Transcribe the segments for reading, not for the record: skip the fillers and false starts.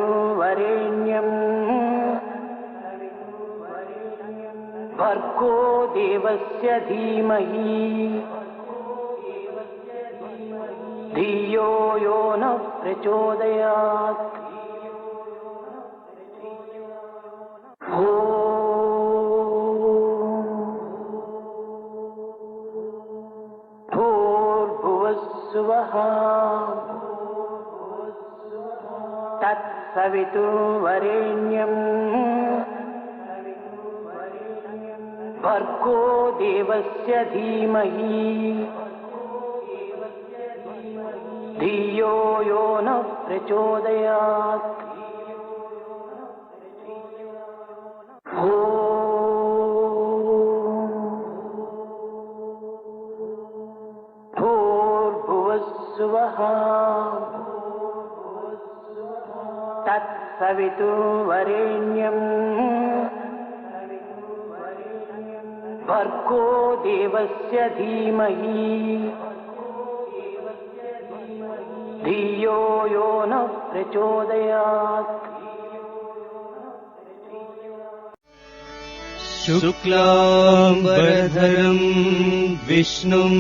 తత్సవితుర్వరేణ్యం భర్గో దేవస్య ధీమహి ధియో యో నః ప్రచోదయాత్. భూర్భువస్సువః తత్సవితుర్వరేణ్యం భర్గో దేవస్య ధీమహి ధియో యో నః ప్రచోదయాత్. భూర్భువస్సువః తత్సవితుర్వరేణ్యం భర్గో దేవస్య ధీమహి ధియో యో నః ప్రచోదయాత్. శుక్లాంబరధరం విష్ణుం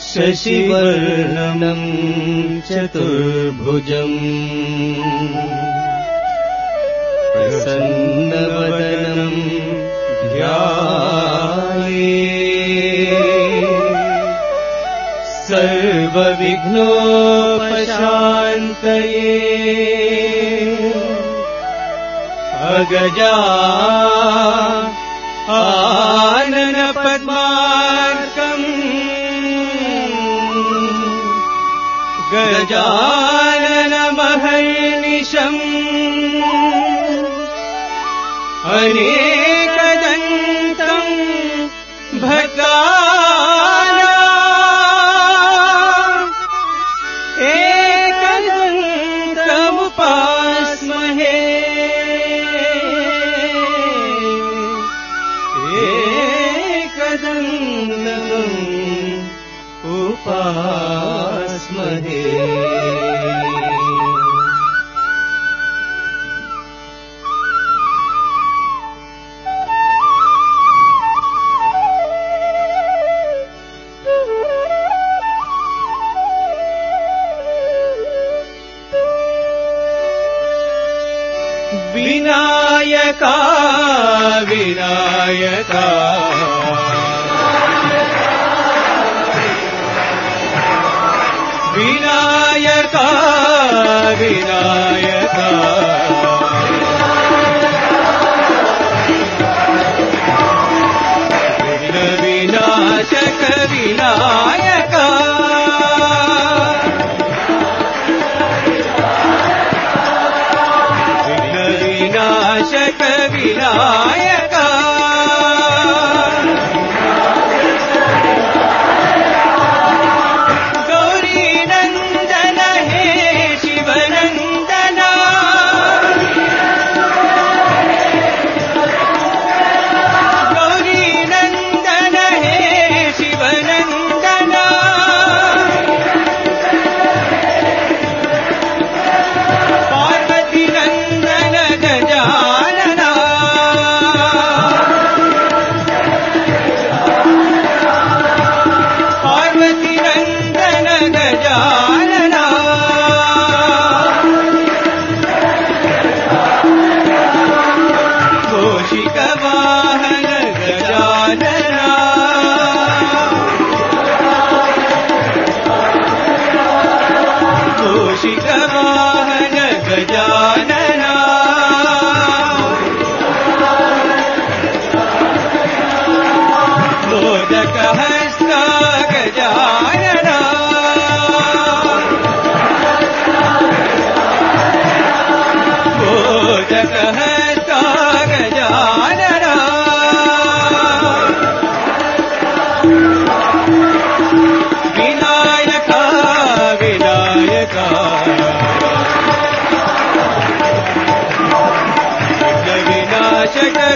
శశివర్ణం చతుర్భుజం ప్రసన్నవదనం ధ్యాయేత్ సర్వవిఘ్నోపశాంతయే. అగజా ఆనన పద్మార్కం గజాననమహర్నిశం అనేకదంతం భక్తానాం ఏకదంతముపాస్మహే. ఉపాస్మహే. వినాయకా వినాయకా వినాయకా వినాయకా విఘ్న వినాశక వినాయకా విఘ్న వినాశక వినాయకా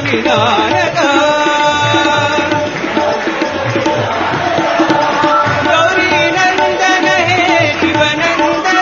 వినాయకా గౌరీ నందన హే Shivanandana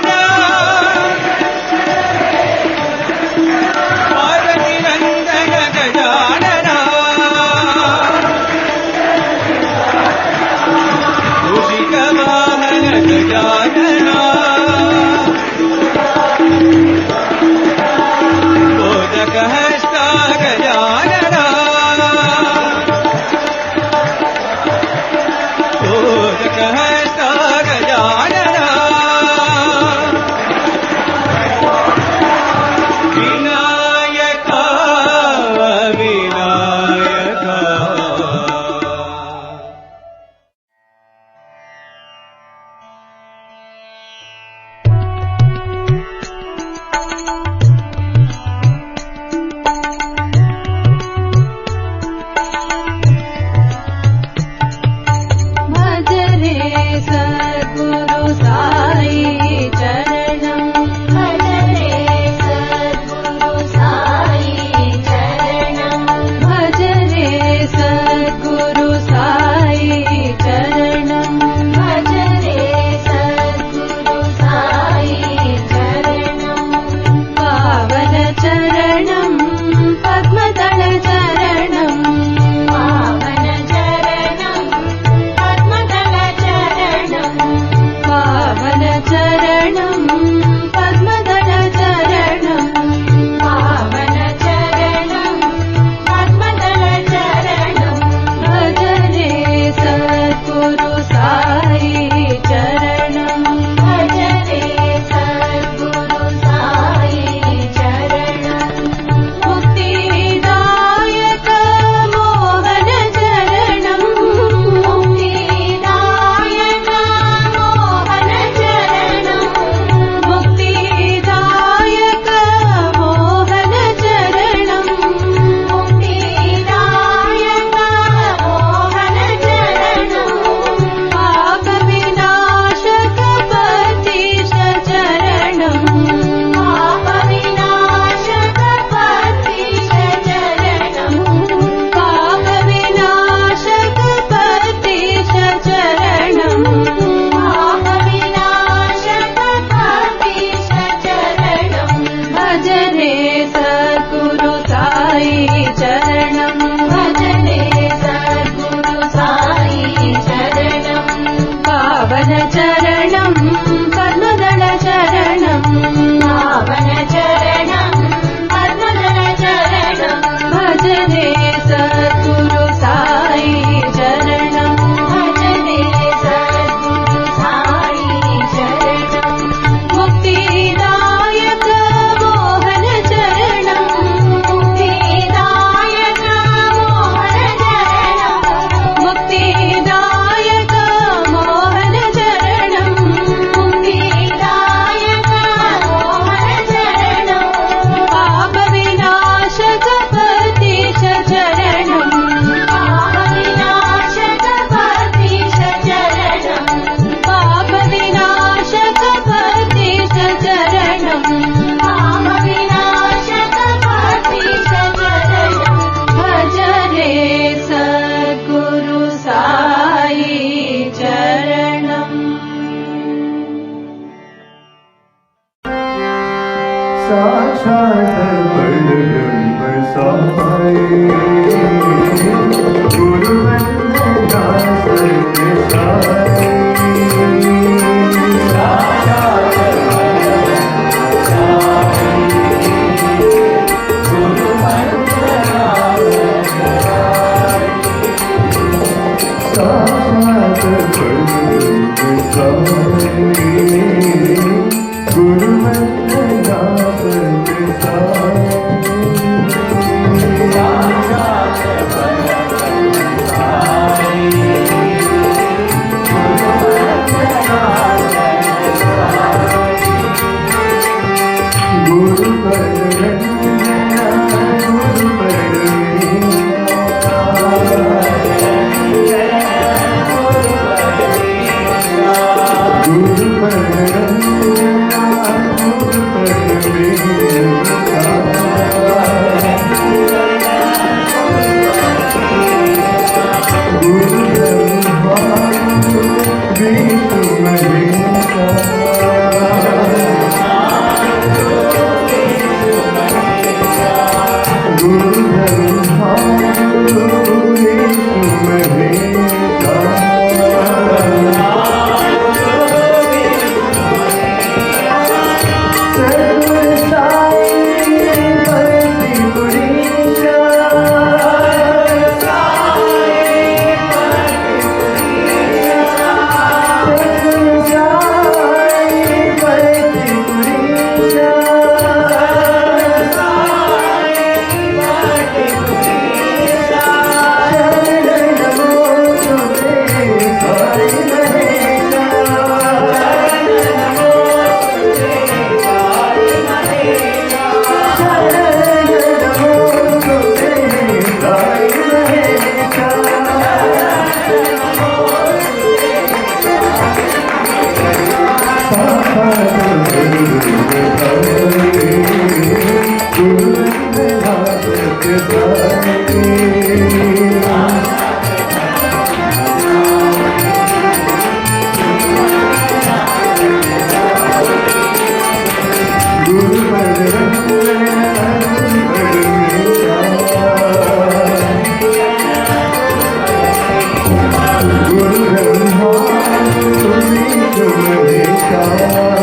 Guru Brahma, Guru Vishnu Maheshwara.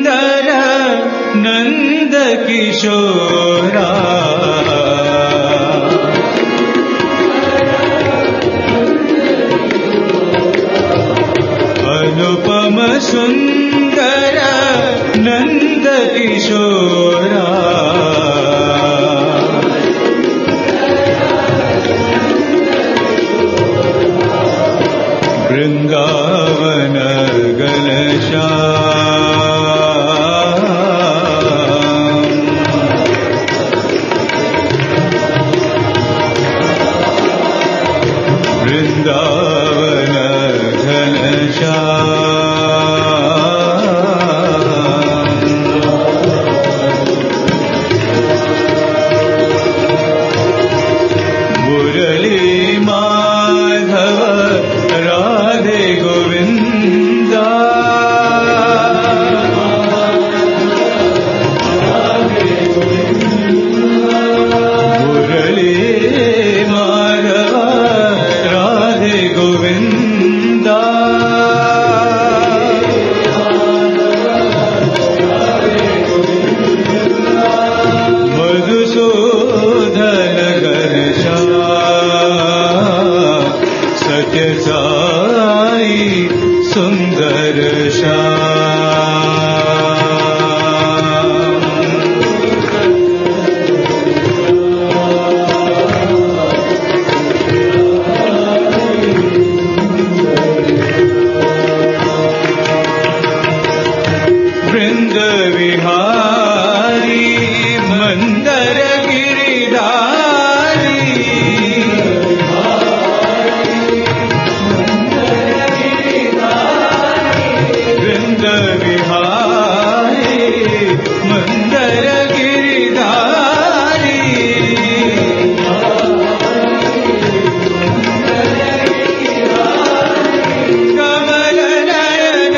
सुन्दर नन्द किशोरा अनुपम सुन्दर नन्द किशोरा वृन्दावन वृन्दावन मुरली माधव राधे गोविंदा मुरली माधव राधे गोविंदा मधुसूदन सत्य साई सुंदर वृंद विहारी मंदर गिरिधारी वृंद विहारी मंदर गिरिधारी कमल नयन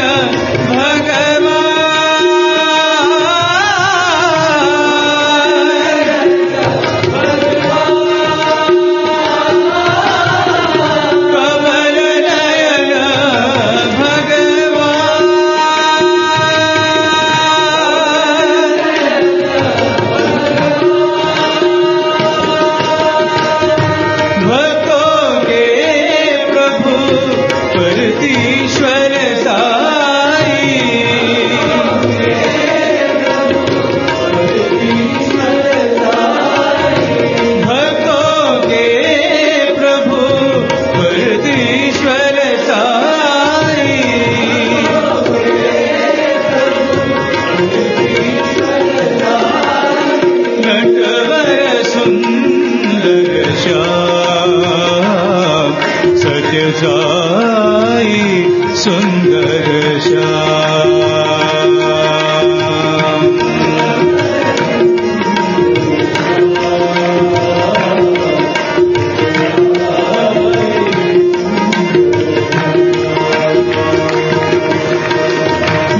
ईश्वर साई भक्तों के प्रभु परतीश्वर साई नटवर सुंदर श्याम सत्य साई सुंदर श्याम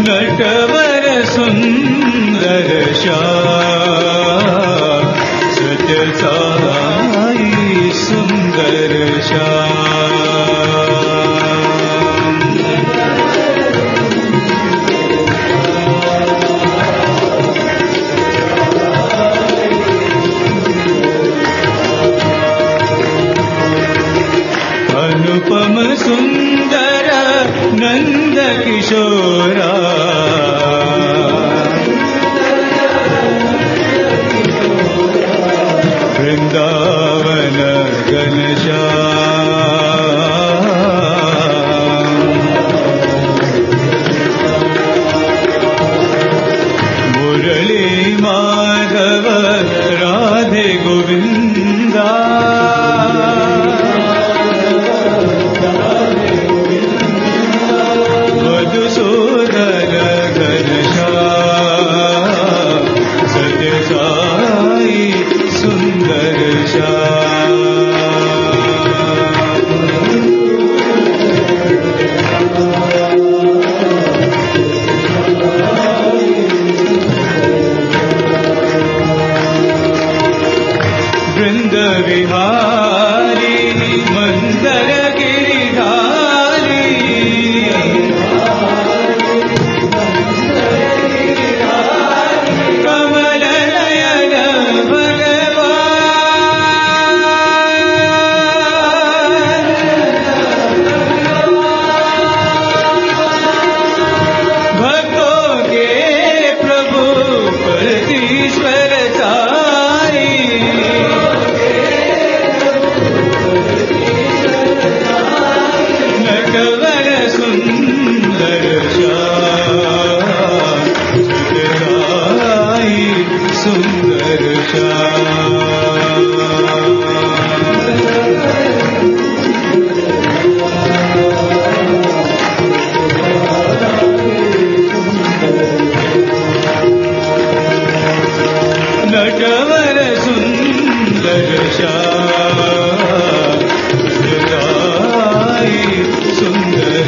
नटवर सुंदर श्याम सत्य साई सुंदर श्याम अनुपम सुंदर नंद किशोरा वृंदावन घनश्याम सुंदर नटवर सुंदर सत्यसाई सुंदर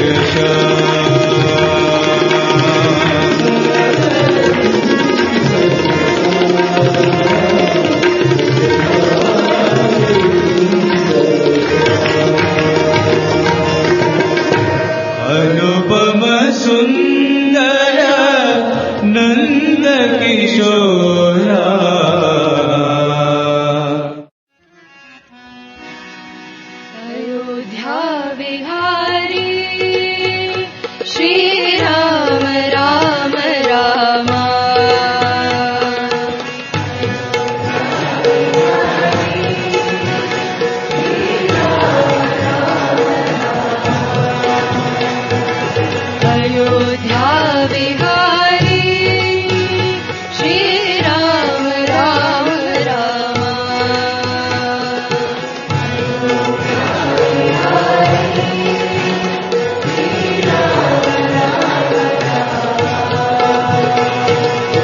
अनुपम सुंदर नंद किशोरा अयोध्या विहारी श्री राम राम रामा अयोध्या विहारी श्री राम राम रामा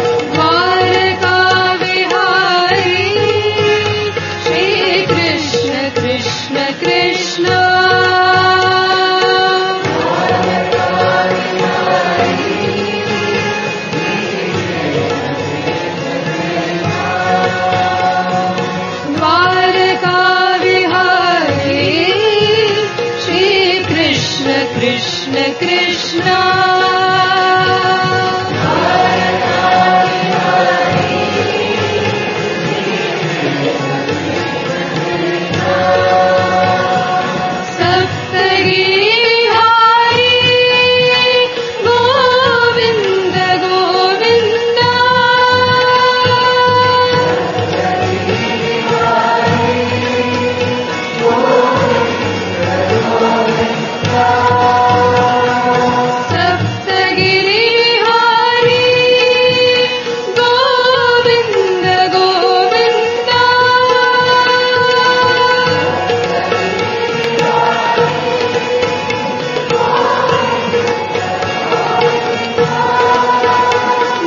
द्वारका विहारी श्री कृष्ण कृष्ण कृष्ण द्वारका विहारी श्री कृष्ण कृष्ण कृष्ण सप्तगिरिहारी गोविंद गोविंद सप्तगिरिहारी गोविंद गोविंद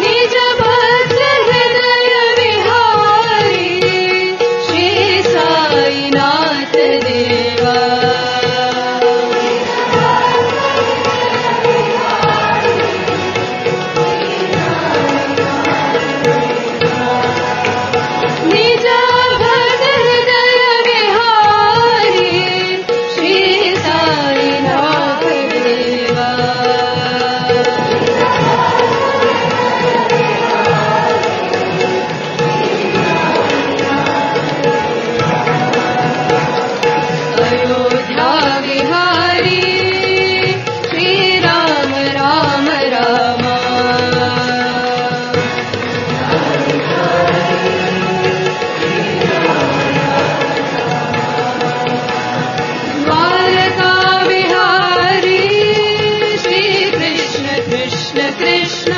निज भक्त हृदय विहारी श्री साईनाथ देवा निज भक्त हृदय विहारी श्री साईनाथ देवा अयोध्या विहारी श्री राम राम रामा द्वारका विहारी श्री कृष्ण कृष्ण कृष्ण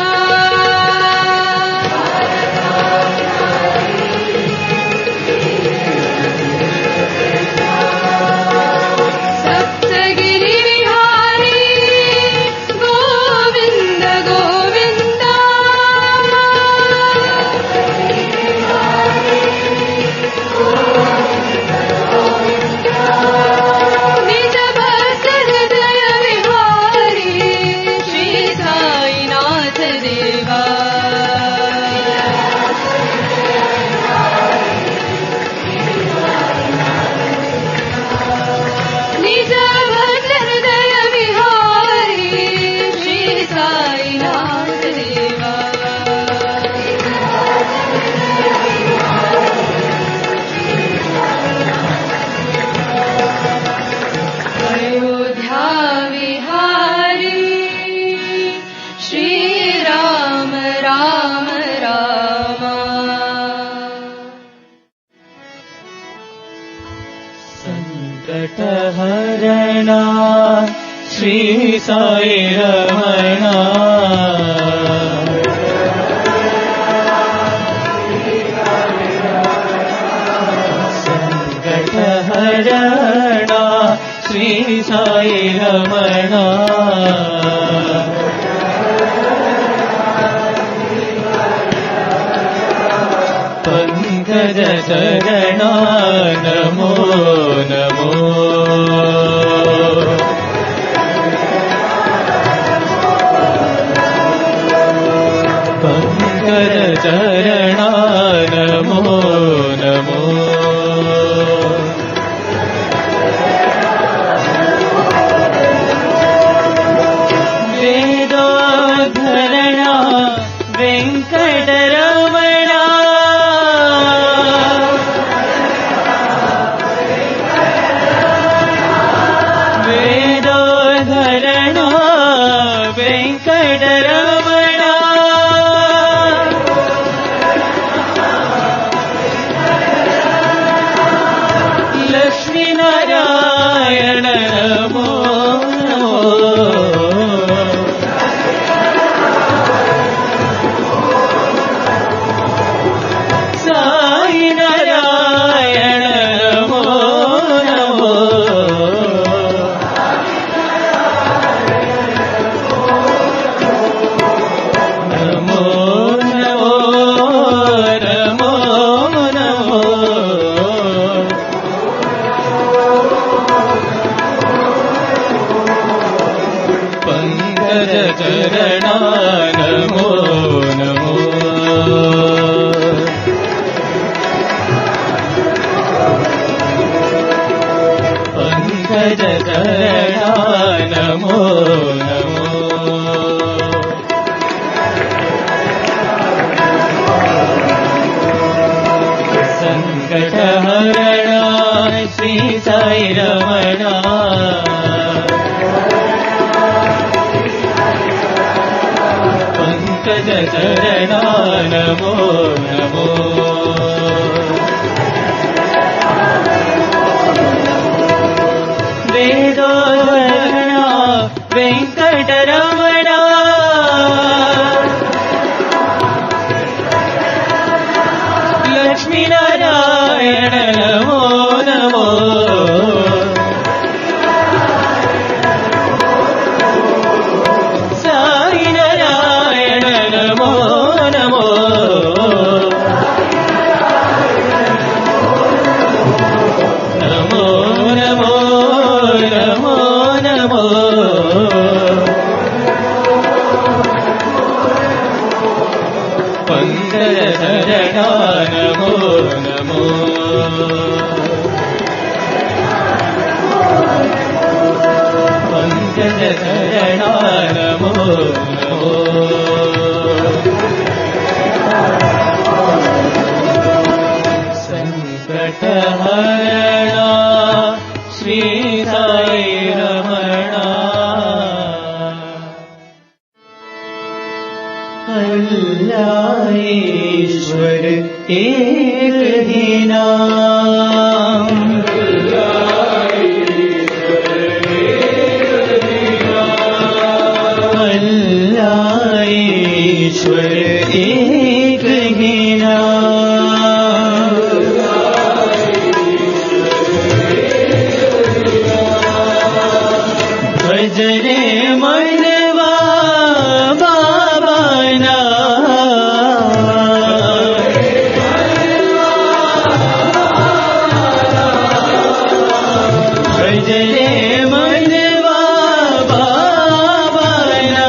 सप्तगिरि विहारी गोविंद गोविंद निज भक्त हृदय विहारी श्री साईनाथ देवा निज भक्त हृदय विहारी श्री साईनाथ देवा अयोध्या विहारी श्री राम राम रामा संकटहरणा श्री साई रमणा సాయి రమణ పంకజ చరణ నమో నమో పంకజ చరణ నమో నమో వేదోద్ధరణ వెంకటరమణ వేదోద్ధరణ వెంకటరమణ లక్ష్మీనారాయణ నమో నమో సాయి నారాయణ నమో నమో నమో నమో నమో నమో పంకజ చరణ నమో నమో పంకజ చరణ నమో నమో సంకటహరణ శ్రీ సాయి రమణ పంకజ చరణ నమో నమో వేదోద్ధరణ వెంకటరమణ లక్ష్మీనారాయణ నమో నమో సాయి నారాయణ నమో నమో నమో నమో నమో నమో పంకజ చరణ నమో నమో పంకజ చరణ నమో నమో సంకటహరణ శ్రీ సాయి రమణ अल्लाह ईश्वर एक ही नाम अल्लाह ईश्वर एक ही नाम भजरे मनवा बाबा ना भजरे मनवा बाबा ना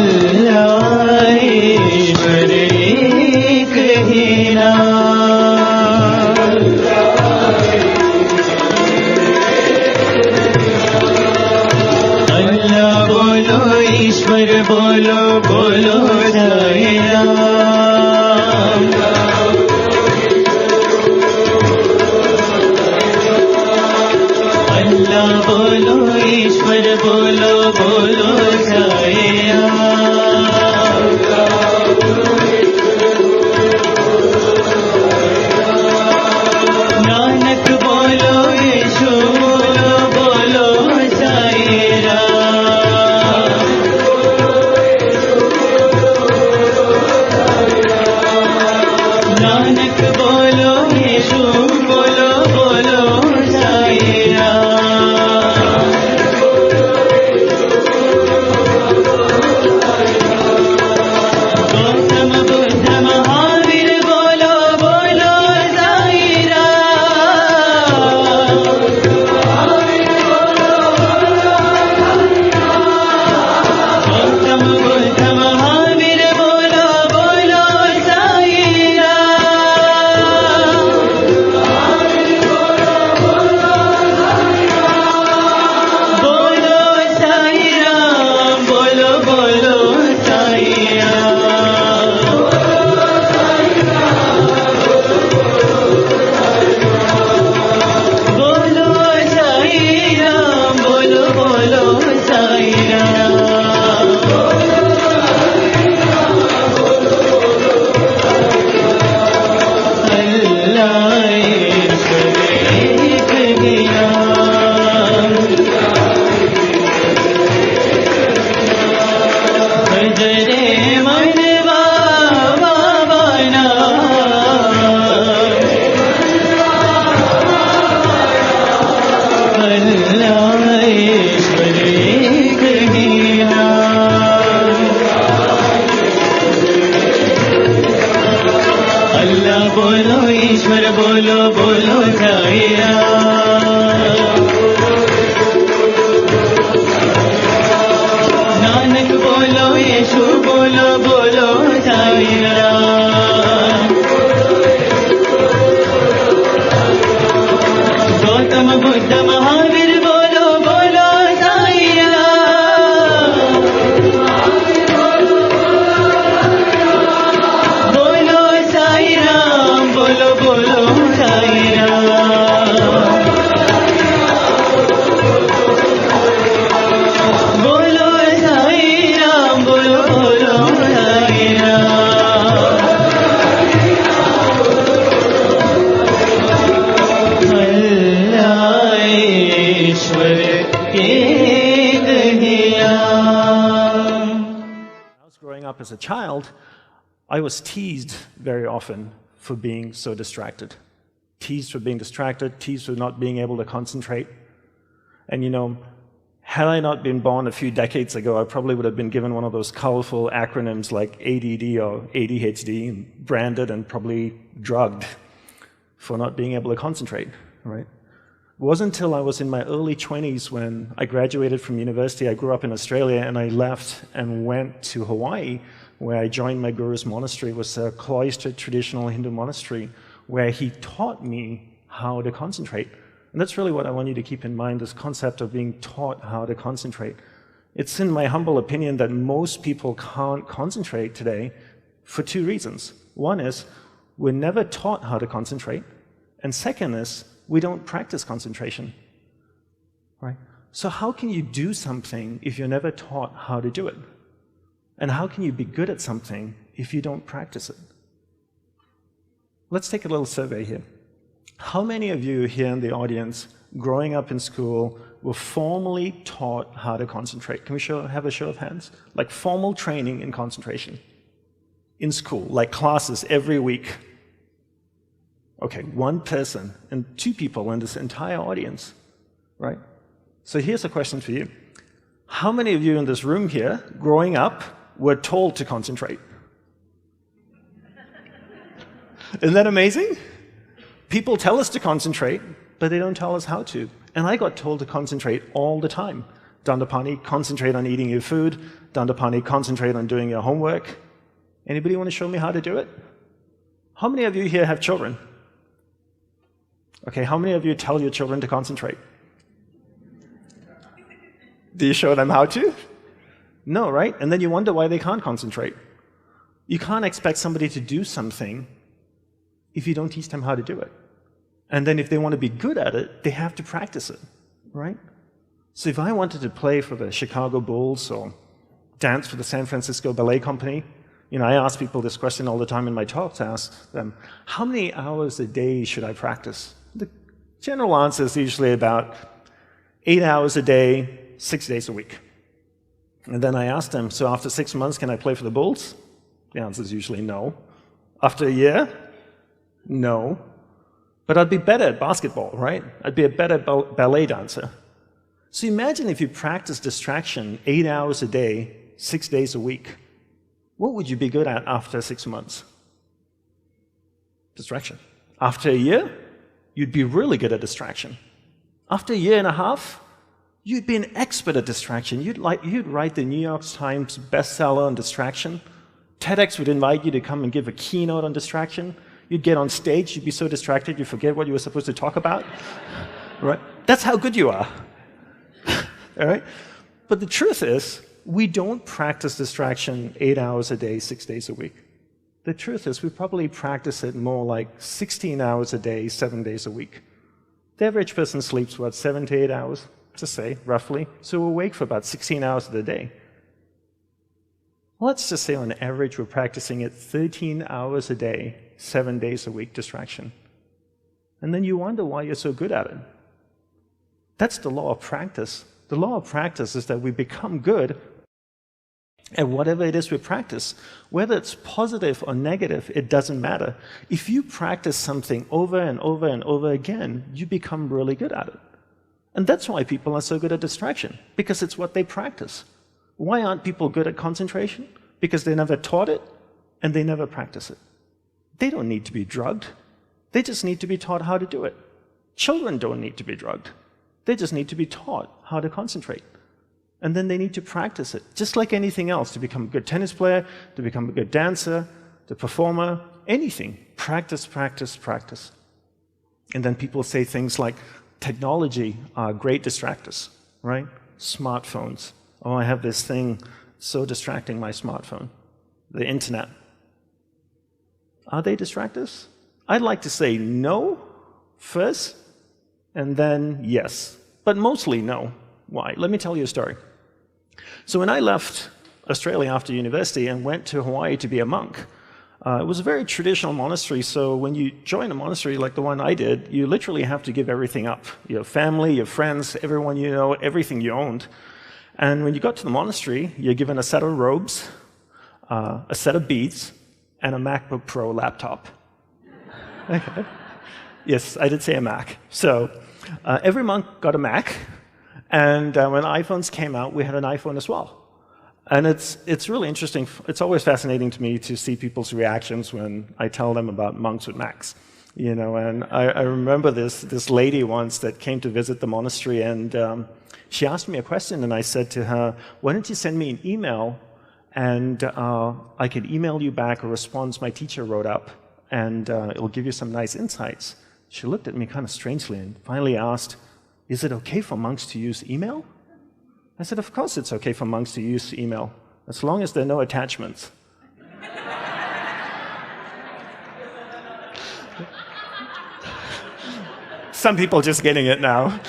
अल्लाह ईश्वर एक ही नाम अल्लाह बोलो ईश्वर बोलो बोलो जय राम अल्लाह बोलो ईश्वर बोलो बोलो जय राम नानक बोलो यीशु बोलो बोलो जय राम ईश्वर एक ही नाम। अल्लाह बोलो ईश्वर बोलो बोलो साई राम। नानक बोलो यीशु बोलो बोलो साई राम। गौतम बुद्ध महावीर बोलो बोलो साई राम। बोलो साई राम बोलो बोलो साई राम। बोलो साई राम बोलो बोलो साई राम। अल्लाह ईश्वर एक ही नाम। When I was growing up as a child, I was teased very often for being so distracted. Teased for being distracted, teased for not being able to concentrate. And had I not been born a few decades ago, I probably would have been given one of those colorful acronyms like ADD or ADHD, and branded and probably drugged for not being able to concentrate, right? It wasn't until I was in my early 20s when I graduated from university. I grew up in Australia, and I left and went to Hawaii, where I joined my guru's monastery. It was a cloistered traditional Hindu monastery where he taught me how to concentrate. And that's really what I want you to keep in mind, this concept of being taught how to concentrate. It's in my humble opinion that most people can't concentrate today for two reasons. One is we're never taught how to concentrate, and second is we don't practice concentration, right? So how can you do something if you're never taught how to do it? And how can you be good at something if you don't practice it? Let's take a little survey here. How many of you here in the audience, growing up in school, were formally taught how to concentrate? Can we have a show of hands? Like formal training in concentration in school, like classes every week. Okay, one person and two people in this entire audience, right? So here's a question for you. How many of you in this room here, growing up, were told to concentrate? Isn't that amazing? People tell us to concentrate, but they don't tell us how to. And I got told to concentrate all the time. Dandapani, concentrate on eating your food. Dandapani, concentrate on doing your homework. Anybody want to show me how to do it? How many of you here have children? Okay, how many of you tell your children to concentrate? Do you show them how to? No, right? And then you wonder why they can't concentrate. You can't expect somebody to do something if you don't teach them how to do it. And then if they want to be good at it, they have to practice it, right? So if I wanted to play for the Chicago Bulls or dance for the San Francisco Ballet Company, I ask people this question all the time in my talks. I ask them, how many hours a day should I practice? The general answer is usually about 8 hours a day, 6 days a week. And then I ask them, so after 6 months, can I play for the Bulls? The answer is usually no. After a year? No. But I'd be better at basketball, right? I'd be a better ballet dancer. So imagine if you practice distraction 8 hours a day, 6 days a week. What would you be good at after 6 months? Distraction. After a year, you'd be really good at distraction. After a year and a half, you'd be an expert at distraction. You'd write the New York Times bestseller on distraction. TEDx would invite you to come and give a keynote on distraction. You'd get on stage, you'd be so distracted you forget what you were supposed to talk about. Right? That's how good you are. All right? But the truth is, we don't practice distraction 8 hours a day, 6 days a week. The truth is, we probably practice it more like 16 hours a day, 7 days a week. The average person sleeps, 7 to 8 hours, to say, roughly. So we're awake for about 16 hours of the day. Let's just say on average we're practicing it 13 hours a day, 7 days a week, distraction. And then you wonder why you're so good at it. That's the law of practice. The law of practice is that we become good at whatever it is we practice. Whether it's positive or negative, it doesn't matter. If you practice something over and over and over again, you become really good at it. And that's why people are so good at distraction, because it's what they practice. Why aren't people good at concentration? Because they never taught it and they never practice it. They don't need to be drugged. They just need to be taught how to do it. Children don't need to be drugged. They just need to be taught how to concentrate. And then they need to practice it, just like anything else, to become a good tennis player, to become a good dancer, to performer, anything. Practice, practice, practice. And then people say things like, technology are great distractors, right? Smartphones. Oh, I have this thing so distracting, my smartphone. The internet. Are they distractors? I'd like to say no first, and then yes. But mostly no. Why? Let me tell you a story. So when I left Australia after university and went to Hawaii to be a monk, it was a very traditional monastery, so when you join a monastery like the one I did, you literally have to give everything up. Your family, your friends, everyone you know, everything you owned. And when you got to the monastery, you're given a set of robes, a set of beads, and a MacBook Pro laptop. Okay. Yes, I did say a Mac. So every monk got a Mac, and when iPhones came out, we had an iPhone as well. And it's really interesting. It's always fascinating to me to see people's reactions when I tell them about monks with Macs. You know, and I remember this lady once that came to visit the monastery, and she asked me a question, and I said to her, "Why don't you send me an email, and I could email you back a response my teacher wrote up, and it'll give you some nice insights." She looked at me kind of strangely and finally asked, "Is it okay for monks to use email?" I said, "Of course it's okay for monks to use email, as long as there are no attachments." Some people just getting it now.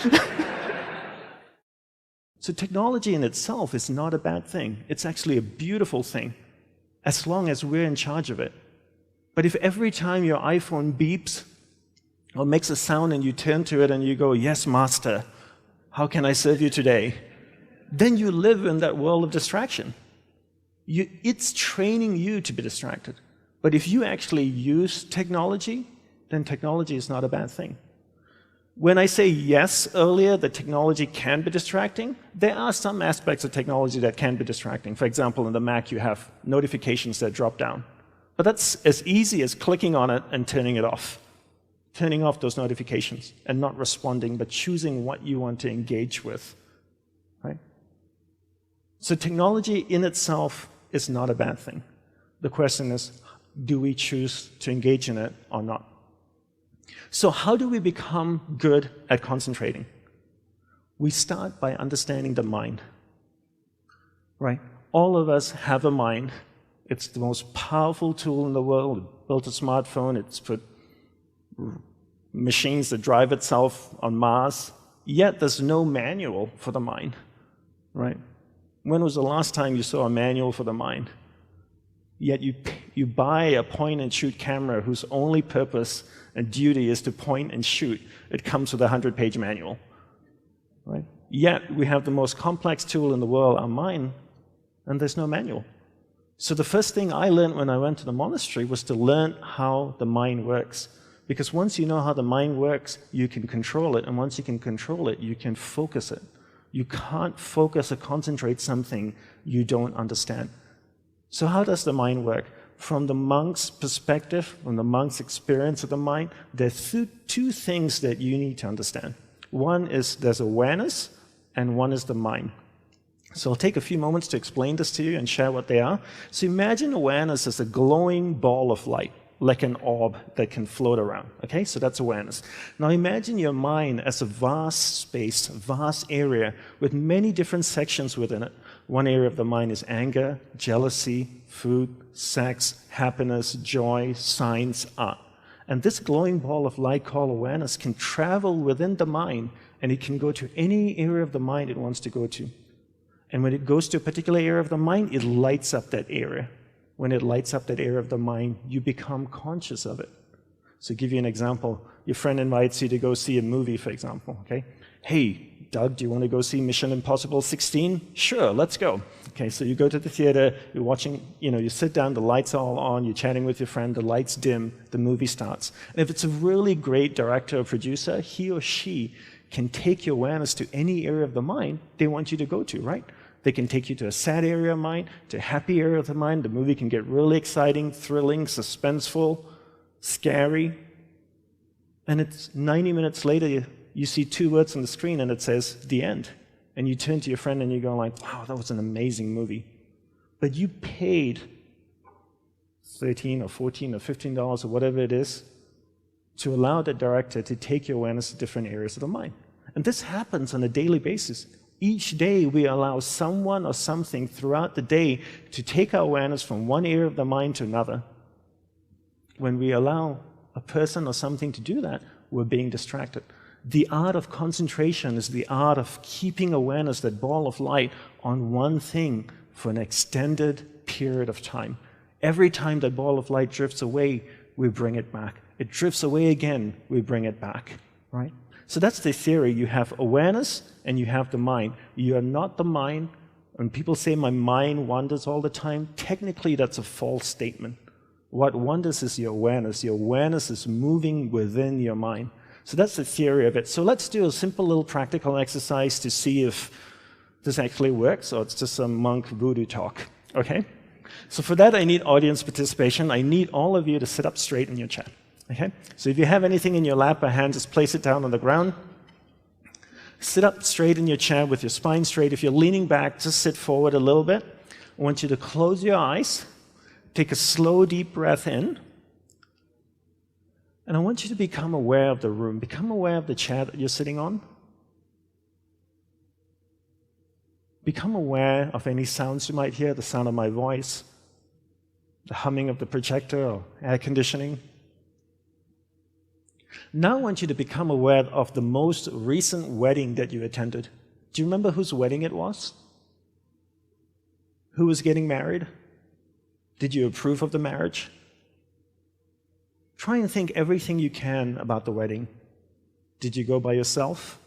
So technology in itself is not a bad thing. It's actually a beautiful thing, as long as we're in charge of it. But if every time your iPhone beeps or makes a sound and you turn to it and you go, "Yes, master, how can I serve you today?" then you live in that world of distraction. It's training you to be distracted. But if you actually use technology, then technology is not a bad thing. When I say yes earlier, that technology can be distracting, there are some aspects of technology that can be distracting. For example, in the Mac, you have notifications that drop down. But that's as easy as clicking on it and turning it off. Turning off those notifications and not responding, but choosing what you want to engage with. Right? So technology in itself is not a bad thing. The question is, do we choose to engage in it or not? So how do we become good at concentrating? We start by understanding the mind. Right? All of us have a mind. It's the most powerful tool in the world. It built a smartphone. It's put machines that drive itself on Mars. Yet there's no manual for the mind. Right? When was the last time you saw a manual for the mind? Yet you buy a point-and-shoot camera whose only purpose and duty is to point and shoot. It comes with a 100-page manual. Right? Yet we have the most complex tool in the world, our mind, and there's no manual. So the first thing I learned when I went to the monastery was to learn how the mind works. Because once you know how the mind works, you can control it, and once you can control it, you can focus it. You can't focus or concentrate something you don't understand. So how does the mind work? From the monk's perspective, from the monk's experience of the mind, there's two things that you need to understand. One is there's awareness, and one is the mind. So I'll take a few moments to explain this to you and share what they are. So imagine awareness as a glowing ball of light, like an orb that can float around. Okay, so that's awareness. Now imagine your mind as a vast space, vast area with many different sections within it. One area of the mind is anger, jealousy, food, sex, happiness, joy, science, art. And this glowing ball of light called awareness can travel within the mind, and it can go to any area of the mind it wants to go to. And when it goes to a particular area of the mind, it lights up that area. When it lights up that area of the mind, you become conscious of it. So to give you an example, your friend invites you to go see a movie, for example, okay? Hey, Doug, do you want to go see Mission Impossible 16? Sure, let's go. Okay, so you go to the theater, you're watching, you sit down, the lights are all on, you're chatting with your friend, the lights dim, the movie starts. And if it's a really great director or producer, he or she can take your awareness to any area of the mind they want you to go to, right? They can take you to a sad area of mind, to a happy area of the mind. The movie can get really exciting, thrilling, suspenseful, scary. And it's 90 minutes later, you see 2 words on the screen and it says, the end. And you turn to your friend and you go like, wow, that was an amazing movie. But you paid $13 or $14 or $15 or whatever it is to allow the director to take your awareness to different areas of the mind. And this happens on a daily basis. Each day we allow someone or something throughout the day to take our awareness from one area of the mind to another. When we allow a person or something to do that, we're being distracted. The art of concentration is the art of keeping awareness, that ball of light, on one thing for an extended period of time. Every time that ball of light drifts away, we bring it back. It drifts away again, we bring it back, right? So that's the theory. You have awareness and you have the mind. You are not the mind. When people say my mind wanders all the time, technically that's a false statement. What wanders is your awareness. Your awareness is moving within your mind. So that's the theory of it. So let's do a simple little practical exercise to see if this actually works or it's just some monk voodoo talk, okay? So for that, I need audience participation. I need all of you to sit up straight in your chair, okay? So if you have anything in your lap or hand, just place it down on the ground. Sit up straight in your chair with your spine straight. If you're leaning back, just sit forward a little bit. I want you to close your eyes, take a slow, deep breath in, and I want you to become aware of the room. Become aware of the chair that you're sitting on. Become aware of any sounds you might hear, the sound of my voice, the humming of the projector or air conditioning. Now I want you to become aware of the most recent wedding that you attended. Do you remember whose wedding it was? Who was getting married? Did you approve of the marriage? Try and think everything you can about the wedding. Did you go by yourself?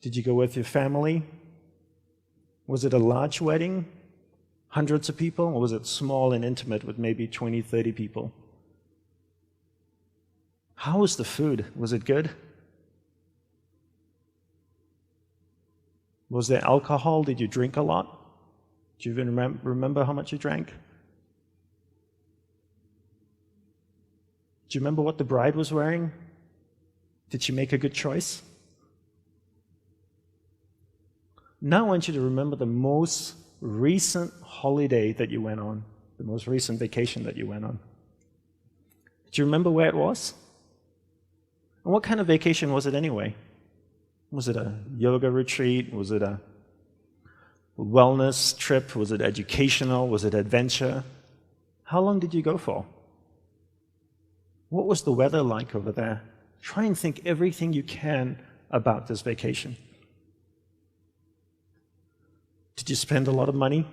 Did you go with your family? Was it a large wedding, hundreds of people, or was it small and intimate with maybe 20, 30 people? How was the food? Was it good? Was there alcohol? Did you drink a lot? Do you even remember how much you drank? Do you remember what the bride was wearing? Did she make a good choice? Now I want you to remember the most recent holiday that you went on, the most recent vacation that you went on. Do you remember where it was? And what kind of vacation was it anyway? Was it a yoga retreat? Was it a wellness trip? Was it educational? Was it adventure? How long did you go for? What was the weather like over there? Try and think everything you can about this vacation. Did you spend a lot of money?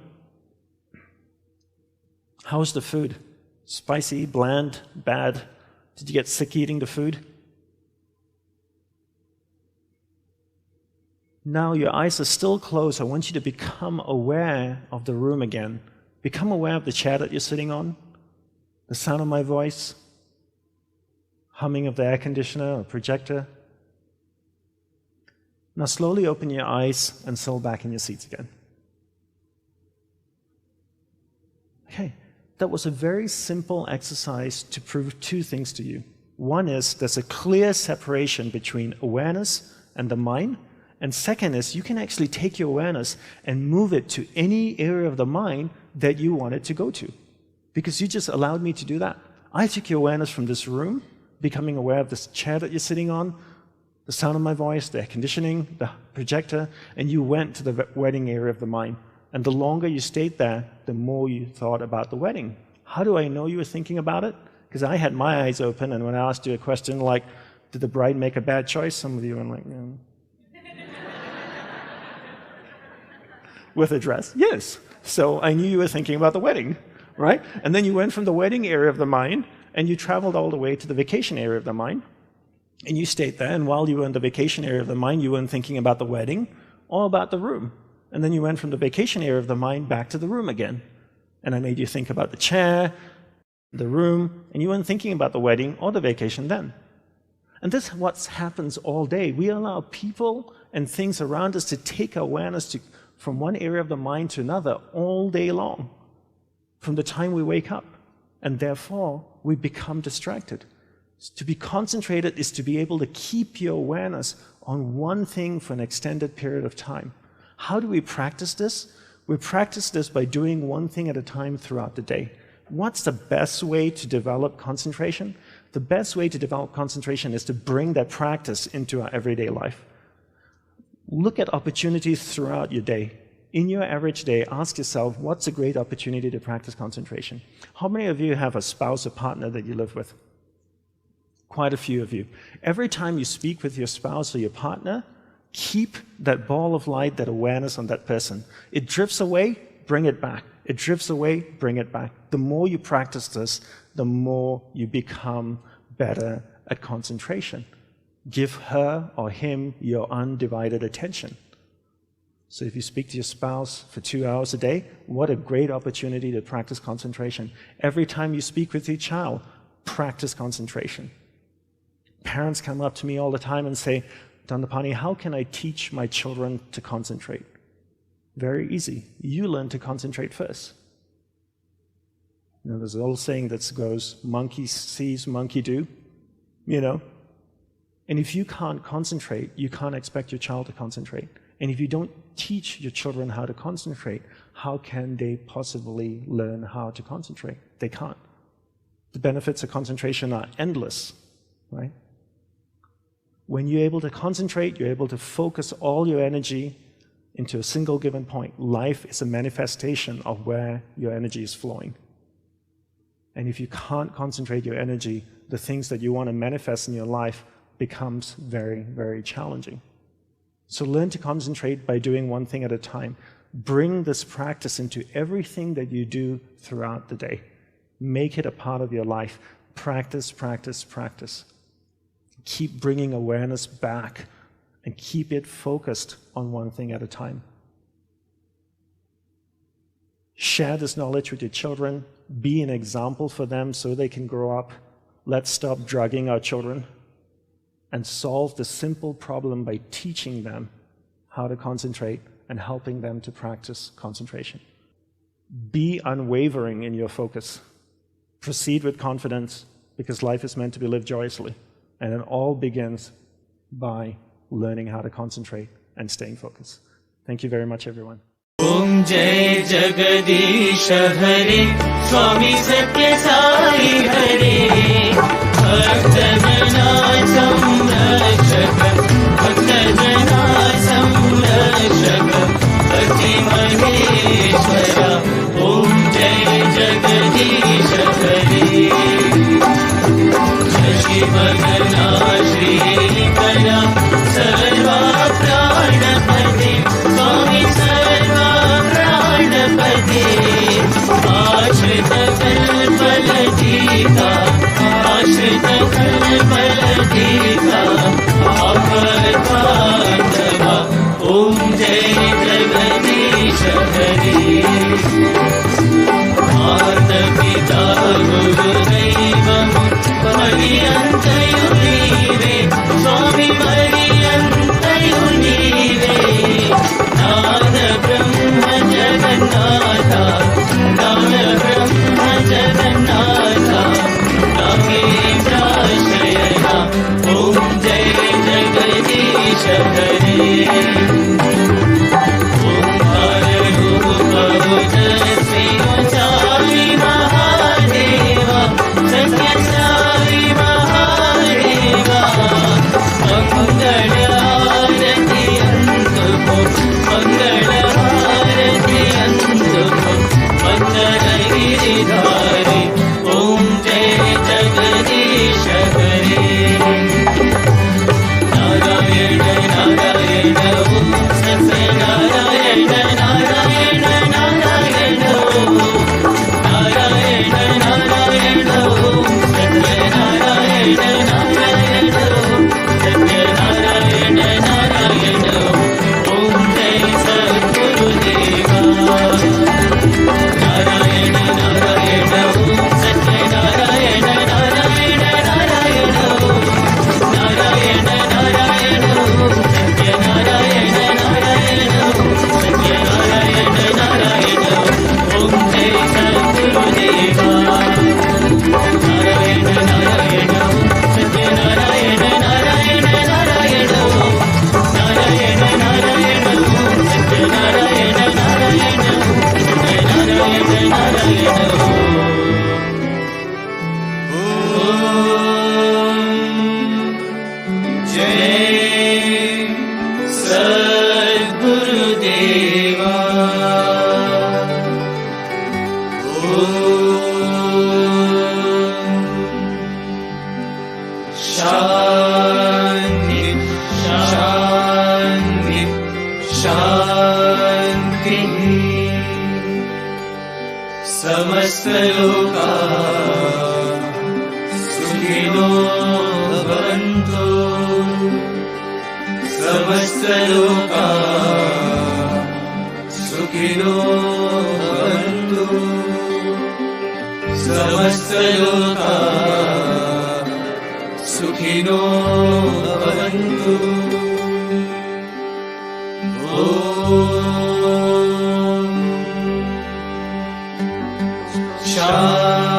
How was the food? Spicy, bland, bad? Did you get sick eating the food? Now your eyes are still closed. I want you to become aware of the room again. Become aware of the chair that you're sitting on, the sound of my voice, humming of the air conditioner or projector. Now slowly open your eyes and settle back in your seats again. Okay, that was a very simple exercise to prove 2 things to you. One is there's a clear separation between awareness and the mind. And second is you can actually take your awareness and move it to any area of the mind that you want it to go to. Because you just allowed me to do that. I took your awareness from this room, becoming aware of this chair that you're sitting on, the sound of my voice, the air conditioning, the projector, and you went to the wedding area of the mind. And the longer you stayed there, the more you thought about the wedding. How do I know you were thinking about it? Because I had my eyes open, and when I asked you a question like, did the bride make a bad choice? Some of you were like, with a dress? Yes. So I knew you were thinking about the wedding, right? And then you went from the wedding area of the mind, and you traveled all the way to the vacation area of the mind, and you stayed there, and while you were in the vacation area of the mind, you weren't thinking about the wedding or about the room. And then you went from the vacation area of the mind back to the room again. And I made you think about the chair, the room, and you weren't thinking about the wedding or the vacation then. And this is what happens all day. We allow people and things around us to take awareness from one area of the mind to another all day long, from the time we wake up. And therefore, we become distracted. To be concentrated is to be able to keep your awareness on one thing for an extended period of time. How do we practice this? We practice this by doing one thing at a time throughout the day. What's the best way to develop concentration? The best way to develop concentration is to bring that practice into our everyday life. Look at opportunities throughout your day. In your average day, ask yourself, what's a great opportunity to practice concentration? How many of you have a spouse or partner that you live with? Quite a few of you. Every time you speak with your spouse or your partner, keep that ball of light, that awareness on that person. It drifts away, bring it back. It drifts away, bring it back. The more you practice this, the more you become better at concentration. Give her or him your undivided attention. So if you speak to your spouse for 2 hours a day, what a great opportunity to practice concentration. Every time you speak with your child, practice concentration. Parents come up to me all the time and say, Dandapani, how can I teach my children to concentrate? Very easy. You learn to concentrate first. You know, there's an old saying that goes, monkey sees, monkey do, you know. And if you can't concentrate, you can't expect your child to concentrate. And if you don't teach your children how to concentrate, how can they possibly learn how to concentrate? They can't. The benefits of concentration are endless, right? When you're able to concentrate, you're able to focus all your energy into a single given point. Life is a manifestation of where your energy is flowing. And if you can't concentrate your energy, the things that you want to manifest in your life becomes very, very challenging. So learn to concentrate by doing one thing at a time. Bring this practice into everything that you do throughout the day. Make it a part of your life. Practice, practice, practice. Keep bringing awareness back and keep it focused on one thing at a time. Share this knowledge with your children. Be an example for them so they can grow up. Let's stop drugging our children and solve the simple problem by teaching them how to concentrate and helping them to practice concentration. Be unwavering in your focus. Proceed with confidence because life is meant to be lived joyously. And it all begins by learning how to concentrate and staying focused. Thank you very much, everyone. Om Jai Jagadish Hare Swami Sathya Sai Hare Bhaktajana Samrakshak Bhaktajana Samrakshak Bhakti Maheshwara Om Jai Jagadish Hare Shashi Bhagana Shri Kara Sarva Pranapati Swami Sarva Pranapati Ashrita Kalpaladita Ashrita Kalpaladita Apadvandava Om Jai Jagadish Hare Mata Pita Guru Daivam Mariyantayunive Swami Mariyantayunive Nana Brahma Jagannatha Nana Brahma Jagannatha Nagendra Shayana Om Jai Jagadish Hare Om Hare Rupa Ujasvi Ujali Mahadeva Sathya Sai Mahadeva Mangala Arati Antuko Mangala Arati Antuko समस्तलोका सुखिनो भवन्तु समस्तलोका सुखिनो भवन्तु समस्तलोका सुखिनो भवन्तु ॐ शान्ति